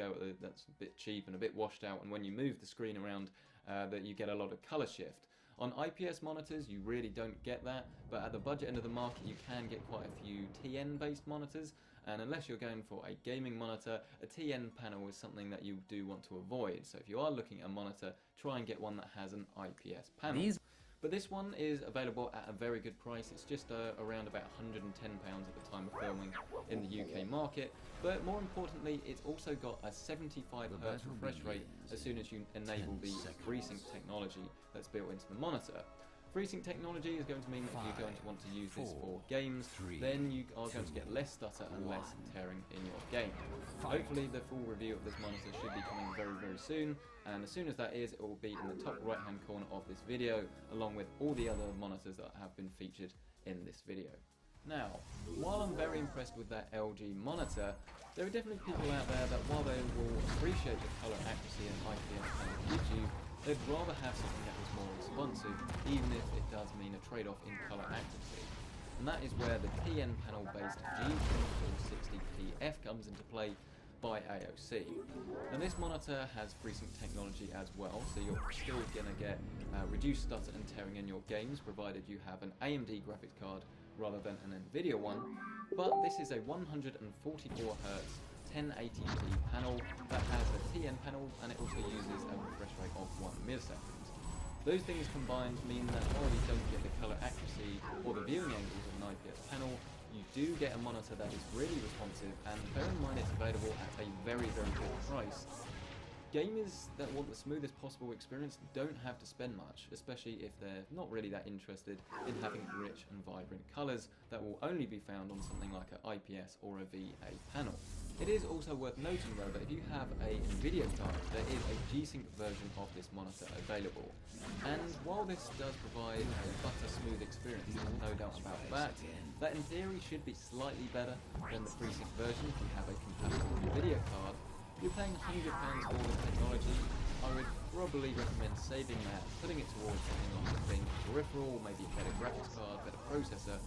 out that's a bit cheap and a bit washed out, and when you move the screen around that you get a lot of color shift. On IPS monitors you really don't get that, but at the budget end of the market you can get quite a few TN based monitors, and unless you're going for a gaming monitor, a TN panel is something that you do want to avoid. So if you are looking at a monitor, try and get one that has an IPS panel. But this one is available at a very good price. It's just around about £110 at the time of filming in the UK market. But more importantly, it's also got a 75Hz refresh rate as soon as you enable the FreeSync technology that's built into the monitor. FreeSync technology is going to mean that if you're going to want to use this for games, then you are going to get less stutter and less tearing in your game. Hopefully the full review of this monitor should be coming very soon, and as soon as that is, it will be in the top right hand corner of this video, along with all the other monitors that have been featured in this video. Now, while I'm very impressed with that LG monitor, there are definitely people out there that while they will appreciate the colour accuracy and IPS panel gives you, they'd rather have something that is more responsive, even if it does mean a trade-off in colour accuracy. And that is where the TN panel based G2460PF comes into play by AOC. Now this monitor has FreeSync technology as well, so you're still going to get reduced stutter and tearing in your games, provided you have an AMD graphics card rather than an Nvidia one, but this is a 144Hz 1080p panel that has a TN panel, and it also uses a refresh rate of 1 millisecond. Those things combined mean that while you don't get the colour accuracy or the viewing angles of an IPS panel, you do get a monitor that is really responsive, and bear in mind it's available at a very good price. Gamers that want the smoothest possible experience don't have to spend much, especially if they're not really that interested in having rich and vibrant colours that will only be found on something like an IPS or a VA panel. It is also worth noting though that if you have a Nvidia card, there is a G-Sync version of this monitor available. And while this does provide a butter smooth experience, there's no doubt about that in theory should be slightly better than the FreeSync version if you have a compatible Nvidia card. If you're paying £100 for the technology, I would probably recommend saving that, putting it towards something like a gaming peripheral, maybe a better graphics card, better processor,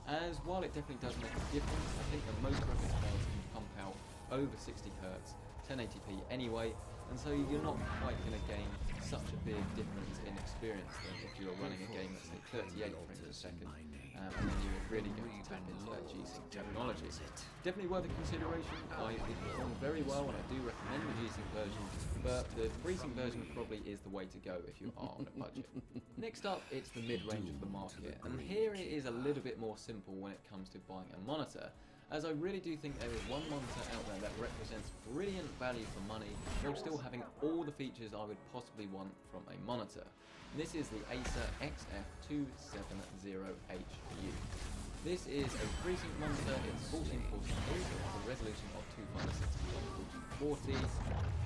as while it definitely does make a difference, I think that most graphics cards can pump out over 60Hz, 1080p anyway, and so you're not quite going to gain such a big difference in experience than if you were running a game at say 38 frames per second, and then you're really going to tap into that G-Sync technology. Definitely worth a consideration. It performed very well, and I do recommend the G-Sync version, but the FreeSync version probably is the way to go if you are on a budget. Next up, it's the mid-range of the market, and here it is a little bit more simple when it comes to buying a monitor, as I really do think there is one monitor out there that represents brilliant value for money while still having all the features I would possibly want from a monitor. This is the Acer XF270HU. This is a FreeSync monitor, it's 1440p, so it has a resolution of 2560x1440,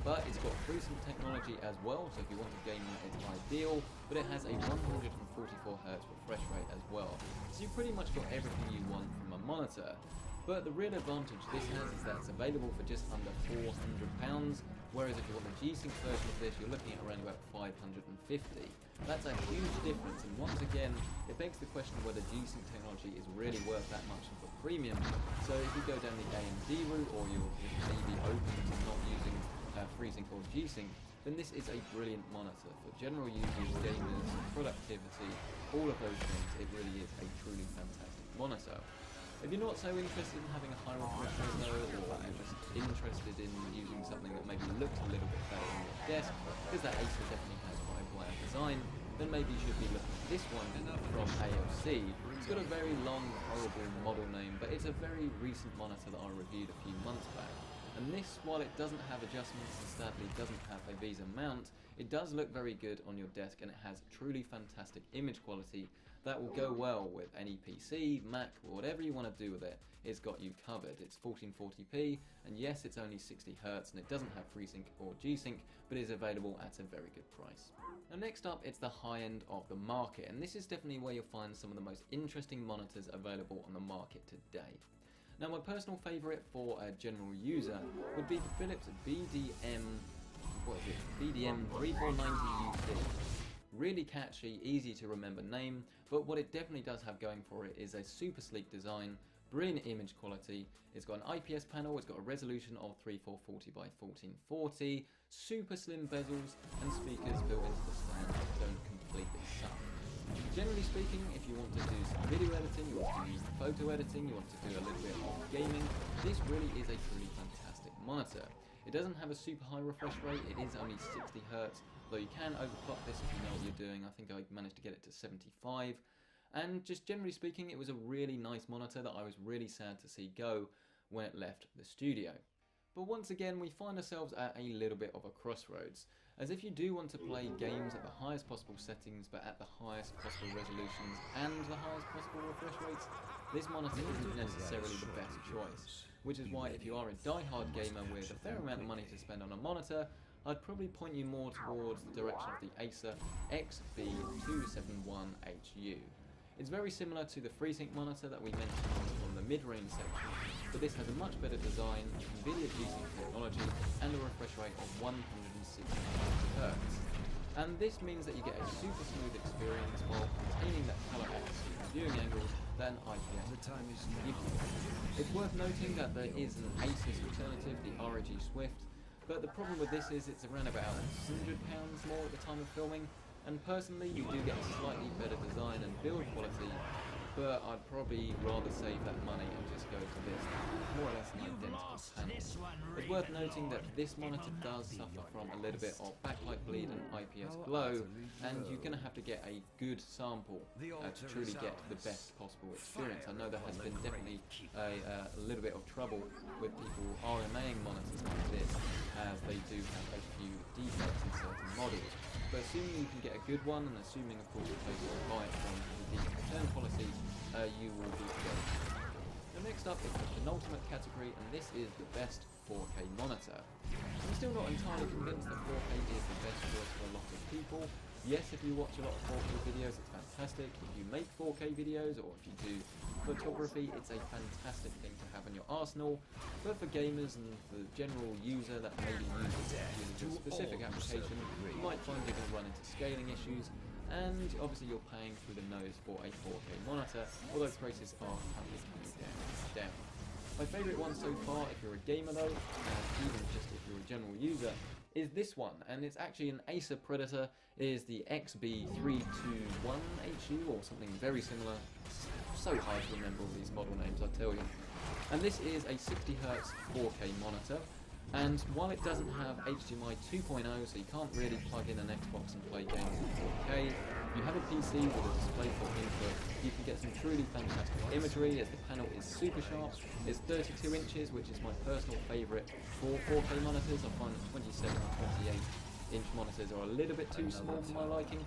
but it's got FreeSync technology as well, so if you want a game that it's ideal, but it has a 144Hz refresh rate as well. So you've pretty much got everything you want from a monitor. But the real advantage this has is that it's available for just under £400, whereas if you want the G-Sync version of this, you're looking at around about £550. That's a huge difference, and once again, it begs the question whether G-Sync technology is really worth that much of a premium. So if you go down the AMD route, or you're maybe open to not using FreeSync or G-Sync, then this is a brilliant monitor for general users, gamers, productivity, all of those things. It really is a truly fantastic monitor. If you're not so interested in having a high refresh rate though, or you're just interested in using something that maybe looks a little bit better on your desk, because that Acer definitely has quite a bland design, then maybe you should be looking at this one from AOC. It's got a very long, horrible model name, but it's a very recent monitor that I reviewed a few months back. And this, while it doesn't have adjustments and sadly doesn't have a VESA mount, it does look very good on your desk, and it has truly fantastic image quality that will go well with any PC, Mac, or whatever you want to do with it. It's got you covered. It's 1440p, and yes, it's only 60Hz, and it doesn't have FreeSync or G-Sync, but is available at a very good price. Now next up, it's the high end of the market, and this is definitely where you'll find some of the most interesting monitors available on the market today. Now my personal favourite for a general user would be the Philips BDM 3490UC. Really catchy, easy to remember name, but what it definitely does have going for it is a super sleek design brilliant image quality, it's got an IPS panel, it's got a resolution of 3440 by 1440, super slim bezels, and speakers built into the stand that don't completely suck. Generally speaking, if you want to do some video editing, you want to use photo editing, you want to do a little bit of gaming, this really is a truly fantastic monitor. It doesn't have a super high refresh rate, it is only 60Hz, though you can overclock this if you know what you're doing. I think I managed to get it to 75. And just generally speaking, it was a really nice monitor that I was really sad to see go when it left the studio. But once again, we find ourselves at a little bit of a crossroads, as if you do want to play games at the highest possible settings but at the highest possible resolutions and the highest possible refresh rates, this monitor isn't necessarily the best choice. Which is why if you are a die-hard gamer with a fair amount of money to spend on a monitor, I'd probably point you more towards the direction of the Acer XB271HU. It's very similar to the FreeSync monitor that we mentioned from the mid-range section, but this has a much better design, NVIDIA G-Sync technology, and a refresh rate of 160Hz. And this means that you get a super smooth experience while containing that colour accuracy viewing angles that an IPS gives you. It's worth noting that there is an Asus alternative, the ROG Swift, but the problem with this is it's around about £100 more at the time of filming, and personally you do get a slightly better design and build quality, but I'd probably rather save that money and just go for this, more or less an identical panel. It's worth noting that this monitor does suffer from a little bit of backlight bleed and IPS glow, and you're going to have to get a good sample to truly get the best possible experience. I know there has been definitely a little bit of trouble with people RMAing monitors like this, as they do have a few defects in certain models. But assuming you can get a good one, and assuming of course the place you buy it from is a decent return policy, you will be good. So next up is the penultimate category, and this is the best 4K monitor. I'm still not entirely convinced that 4K is the best choice for a lot of people. Yes, if you watch a lot of 4K videos, it's fantastic. If you make 4K videos, or if you do photography, it's a fantastic thing to have in your arsenal. But for gamers and the general user that maybe uses a specific application, you might find you're going to run into scaling issues, and obviously you're paying through the nose for a 4K monitor, although prices are currently coming down. My favourite one so far, if you're a gamer though, and even just if you're a general user, is this one, and it's actually an Acer Predator. It is the XB321HU or something very similar. So hard to remember all these model names, I tell you. And this is a 60Hz 4K monitor, and while it doesn't have HDMI 2.0, so you can't really plug in an Xbox and play games in 4K, if you have a PC with a DisplayPort input, you can get some truly fantastic imagery, as the panel is super sharp. It's 32 inches, which is my personal favourite for 4K monitors. I find that 27 and 28 inch monitors are a little bit too small for my liking,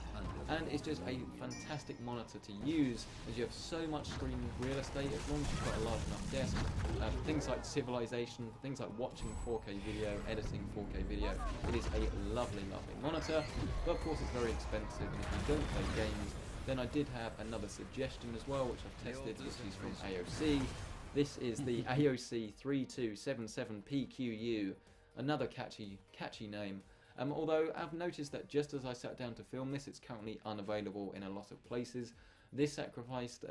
and it's just a fantastic monitor to use, as you have so much screen real estate as long as you've got a large enough desk. For things like Civilization, for things like watching 4K video, editing 4K video, it is a lovely monitor, but of course it's very expensive, and if you don't play games, then I did have another suggestion as well, which I've tested, which is from AOC. This is the AOC 3277PQU, another catchy name. Although I've noticed that just as I sat down to film this, it's currently unavailable in a lot of places. This sacrificed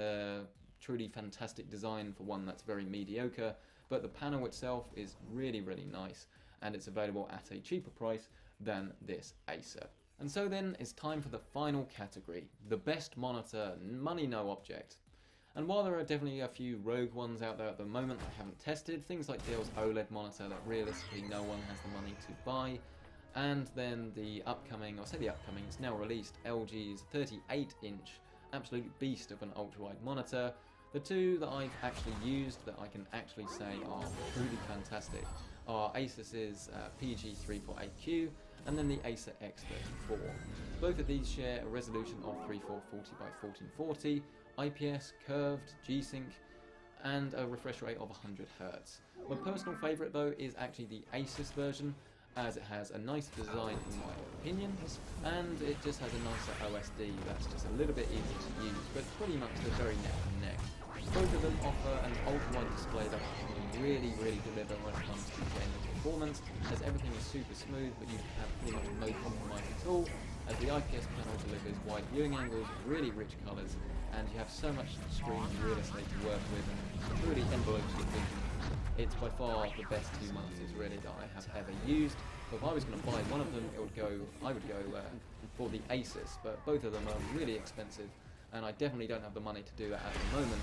truly fantastic design for one that's very mediocre, but the panel itself is really nice, and it's available at a cheaper price than this Acer. And so then it's time for the final category, the best monitor, money no object. And while there are definitely a few rogue ones out there at the moment I haven't tested, things like Dell's OLED monitor that realistically no one has the money to buy, and then the upcoming, it's now released, LG's 38-inch absolute beast of an ultra-wide monitor. The two that I've actually used that I can actually say are truly fantastic are Asus's PG348Q and then the Acer X34. Both of these share a resolution of 3440 by 1440, IPS, curved, G-Sync, and a refresh rate of 100Hz. My personal favourite though is actually the Asus version, as it has a nice design in my opinion, and it just has a nicer OSD that's just a little bit easier to use, but pretty much they're very neck and neck. Both of them offer an ultra-wide display that can really deliver when it comes to gaming performance, as everything is super smooth, but you have pretty much no compromise at all, as the IPS panel delivers wide viewing angles, really rich colours, and you have so much screen real estate to work with, and it really envelopes your vision. It's by far the best two monitors really that I have ever used. But if I was going to buy one of them, I would go for the Asus, but both of them are really expensive, and I definitely don't have the money to do that at the moment,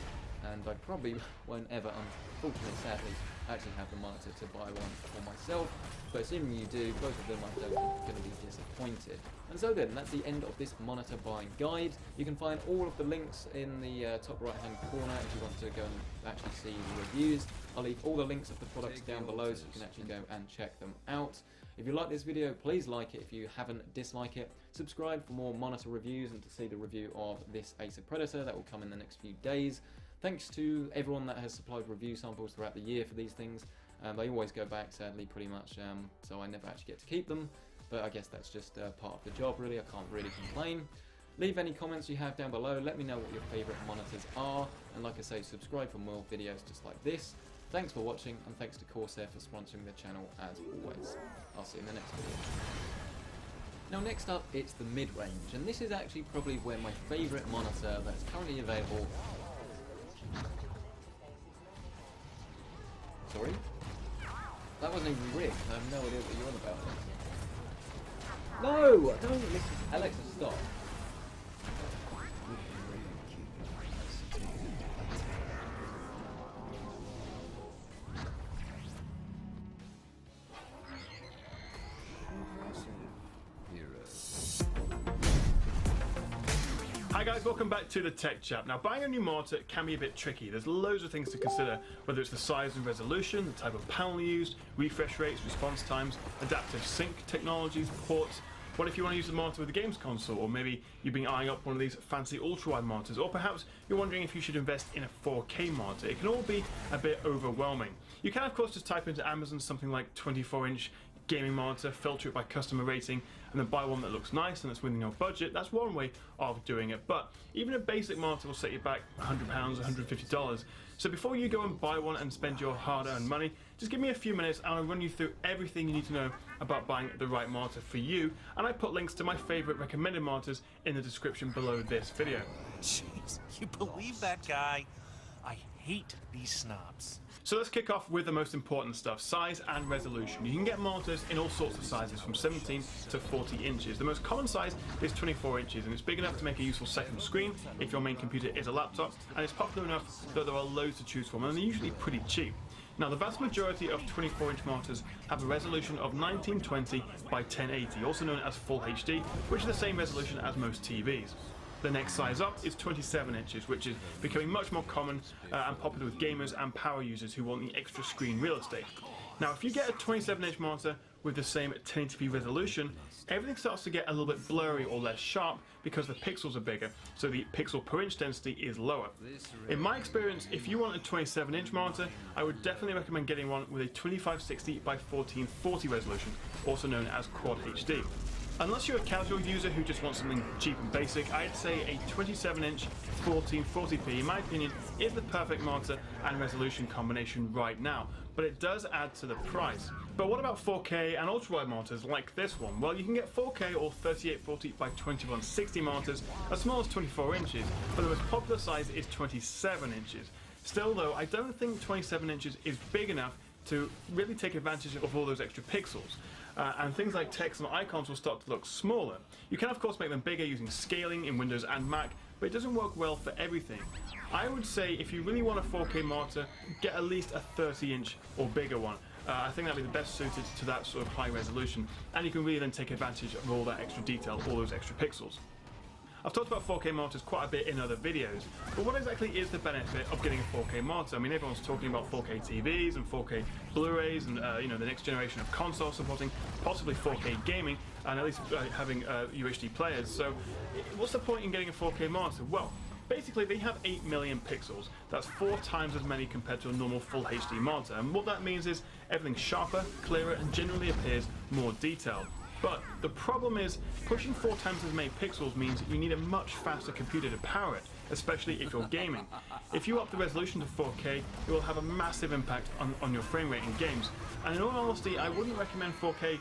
and I probably won't ever, unfortunately, sadly, actually have the monitor to buy one for myself. But assuming you do, both of them I don't think are going to be disappointed. And so then, that's the end of this monitor buying guide. You can find all of the links in the top right hand corner if you want to go and actually see the reviews. I'll leave all the links of the products down below so you can actually go and check them out. If you like this video, please like it. If you haven't, dislike it. Subscribe for more monitor reviews and to see the review of this Acer Predator that will come in the next few days. Thanks to everyone that has supplied review samples throughout the year for these things. They always go back, sadly, pretty much, so I never actually get to keep them. But I guess that's just part of the job, really. I can't really complain. Leave any comments you have down below. Let me know what your favourite monitors are. And like I say, subscribe for more videos just like this. Thanks for watching, and thanks to Corsair for sponsoring the channel as always. I'll see you in the next video. Now next up, it's the mid-range, and this is actually probably where my favourite monitor that's currently available... Sorry? That wasn't even rigged. I have no idea what you're on about. No! Don't listen. Alexa, stop. Hi guys, welcome back to the Tech Chat. Now, buying a new monitor can be a bit tricky. There's loads of things to consider, whether it's the size and resolution, the type of panel used, refresh rates, response times, adaptive sync technologies, ports. What if you want to use the monitor with a games console, or maybe you've been eyeing up one of these fancy ultra-wide monitors, or perhaps you're wondering if you should invest in a 4K monitor. It can all be a bit overwhelming. You can of course just type into Amazon something like 24-inch gaming monitor, filter it by customer rating, and then buy one that looks nice and that's within your budget. That's one way of doing it, but even a basic monitor will set you back £100, $150. So before you go and buy one and spend your hard-earned money, just give me a few minutes and I'll run you through everything you need to know about buying the right monitor for you, and I put links to my favourite recommended monitors in the description below this video. Jeez, you believe that guy? I hate these snobs. So let's kick off with the most important stuff, size and resolution. You can get monitors in all sorts of sizes from 17 to 40 inches. The most common size is 24 inches, and it's big enough to make a useful second screen if your main computer is a laptop, and it's popular enough that there are loads to choose from, and they're usually pretty cheap. Now, the vast majority of 24-inch monitors have a resolution of 1920 by 1080, also known as Full HD, which is the same resolution as most TVs. The next size up is 27 inches, which is becoming much more common and popular with gamers and power users who want the extra screen real estate. Now, if you get a 27-inch monitor with the same 1080p resolution, everything starts to get a little bit blurry or less sharp because the pixels are bigger, so the pixel per inch density is lower. In my experience, if you want a 27-inch monitor, I would definitely recommend getting one with a 2560 by 1440 resolution, also known as Quad HD. Unless you're a casual user who just wants something cheap and basic, I'd say a 27-inch 1440p, in my opinion, is the perfect monitor and resolution combination right now, but it does add to the price. But what about 4K and ultra-wide monitors like this one? Well, you can get 4K or 3840 by 2160 monitors as small as 24 inches, but the most popular size is 27 inches. Still though, I don't think 27 inches is big enough to really take advantage of all those extra pixels. And things like text and icons will start to look smaller. You can of course make them bigger using scaling in Windows and Mac, but it doesn't work well for everything. I would say if you really want a 4K monitor, get at least a 30-inch or bigger one. I think that'd be the best suited to that sort of high resolution, and you can really then take advantage of all that extra detail, all those extra pixels. I've talked about 4K monitors quite a bit in other videos, but what exactly is the benefit of getting a 4K monitor? I mean, everyone's talking about 4K TVs and 4K Blu-rays and you know, the next generation of consoles supporting possibly 4K gaming and at least having UHD players. So what's the point in getting a 4K monitor? Well, basically they have 8 million pixels. That's 4 times as many compared to a normal Full HD monitor, and what that means is everything's sharper, clearer, and generally appears more detailed. But the problem is, pushing 4 times as many pixels means you need a much faster computer to power it. especially if you're gaming. If you up the resolution to 4K, it will have a massive impact on your frame rate in games. And in all honesty, I wouldn't recommend 4K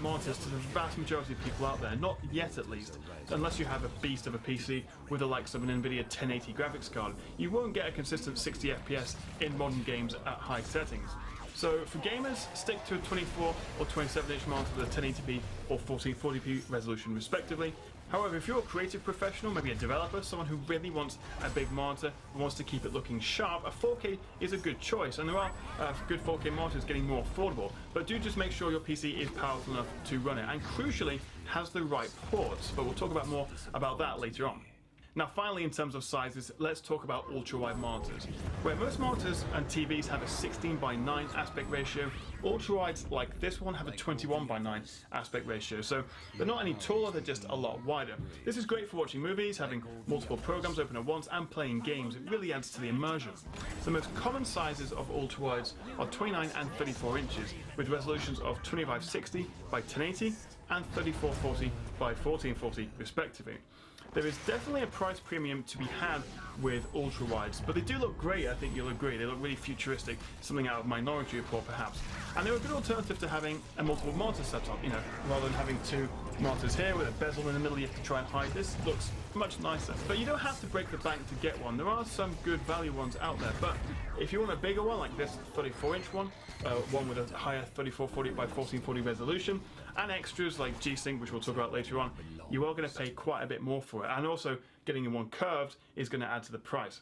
monitors to the vast majority of people out there, not yet at least, unless you have a beast of a PC with the likes of an NVIDIA 1080 graphics card. You won't get a consistent 60 FPS in modern games at high settings. So for gamers, stick to a 24 or 27-inch monitor with a 1080p or 1440p resolution respectively. However, if you're a creative professional, maybe a developer, someone who really wants a big monitor and wants to keep it looking sharp, a 4K is a good choice, and there are good 4K monitors getting more affordable, but do just make sure your PC is powerful enough to run it, and crucially, has the right ports, but we'll talk about more about that later on. Now finally, in terms of sizes, let's talk about ultra-wide monitors. Where most monitors and TVs have a 16:9 aspect ratio, ultra-wides like this one have a 21:9 aspect ratio, so they're not any taller, they're just a lot wider. This is great for watching movies, having multiple programs open at once, and playing games. It really adds to the immersion. The most common sizes of ultra-wides are 29 and 34 inches, with resolutions of 2560 by 1080 and 3440 by 1440 respectively. There is definitely a price premium to be had with ultra-wides, but they do look great, I think you'll agree. They look really futuristic, something out of Minority Report perhaps. And they're a good alternative to having a multiple monitor setup, rather than having two monitors here with a bezel in the middle you have to try and hide. This looks much nicer. But you don't have to break the bank to get one. There are some good value ones out there, but if you want a bigger one like this 34-inch one, one with a higher 3440 by 1440 resolution, and extras like G-Sync, which we'll talk about later on, you are going to pay quite a bit more for it, and also getting one curved is going to add to the price.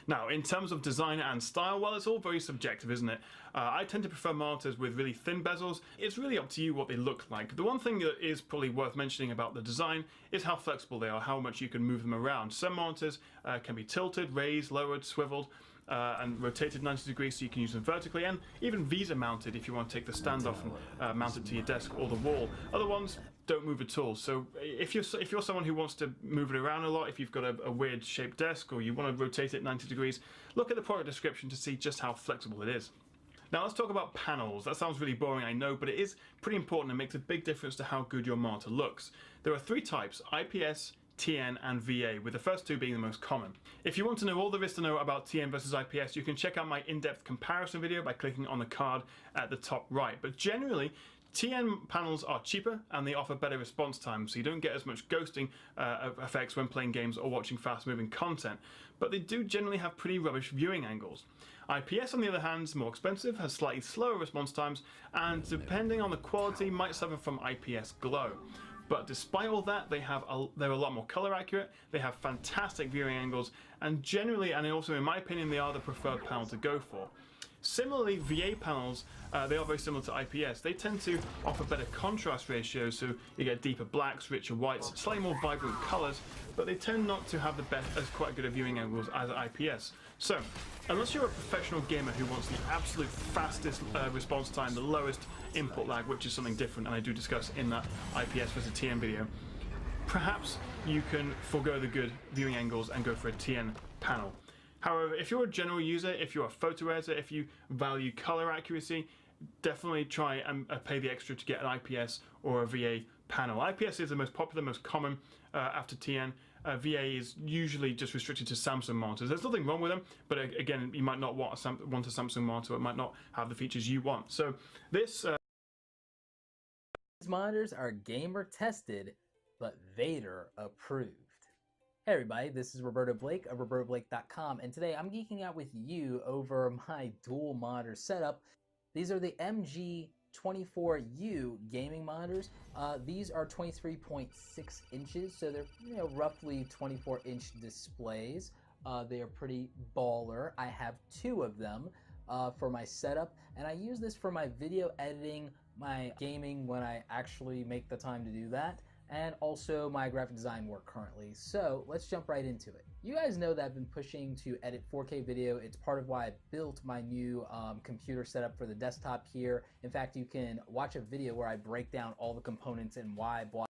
Now, in terms of design and style, well, it's all very subjective, isn't it? I tend to prefer monitors with really thin bezels. It's really up to you what they look like. The one thing that is probably worth mentioning about the design is how flexible they are, how much you can move them around. Some monitors can be tilted, raised, lowered, swiveled, and rotated 90 degrees so you can use them vertically, and even Visa mounted if you want to take the stand off and mount it to your desk or the wall. Other ones don't move at all. So if you're someone who wants to move it around a lot, if you've got a weird shaped desk or you want to rotate it 90 degrees, look at the product description to see just how flexible it is. Now let's talk about panels. That sounds really boring, I know, but it is pretty important and makes a big difference to how good your monitor looks. There are three types: IPS, TN and VA, with the first two being the most common. If you want to know all there is to know about TN versus IPS, you can check out my in-depth comparison video by clicking on the card at the top right. But generally, TN panels are cheaper and they offer better response time, so you don't get as much ghosting effects when playing games or watching fast-moving content, but they do generally have pretty rubbish viewing angles. IPS, on the other hand, is more expensive, has slightly slower response times, and depending on the quality, might suffer from IPS glow. But despite all that, they're a lot more color accurate, they have fantastic viewing angles, and generally, and also in my opinion, they are the preferred panel to go for. Similarly, VA panels, they are very similar to IPS. They tend to offer better contrast ratios, so you get deeper blacks, richer whites, slightly more vibrant colors, but they tend not to have the best, as quite good a viewing angles as IPS. So, unless you're a professional gamer who wants the absolute fastest response time, the lowest input lag, which is something different, and I do discuss in that IPS versus TN video, perhaps you can forego the good viewing angles and go for a TN panel. However, if you're a general user, if you're a photo editor, if you value color accuracy, definitely try and pay the extra to get an IPS or a VA panel. IPS is the most popular, most common after TN. VA is usually just restricted to Samsung monitors. There's nothing wrong with them, but again, you might not want a Samsung monitor. It might not have the features you want. So this These monitors are gamer tested, but Vader approved. Hey everybody, this is Roberto Blake of robertoblake.com, and today I'm geeking out with you over my dual monitor setup. These are the MG24U gaming monitors. These are 23.6 inches, so they're roughly 24-inch displays. They are pretty baller. I have two of them for my setup, and I use this for my video editing, my gaming when I actually make the time to do that, and also my graphic design work currently. So let's jump right into it. You guys know that I've been pushing to edit 4K video. It's part of why I built my new computer setup for the desktop here. In fact, you can watch a video where I break down all the components and why I bought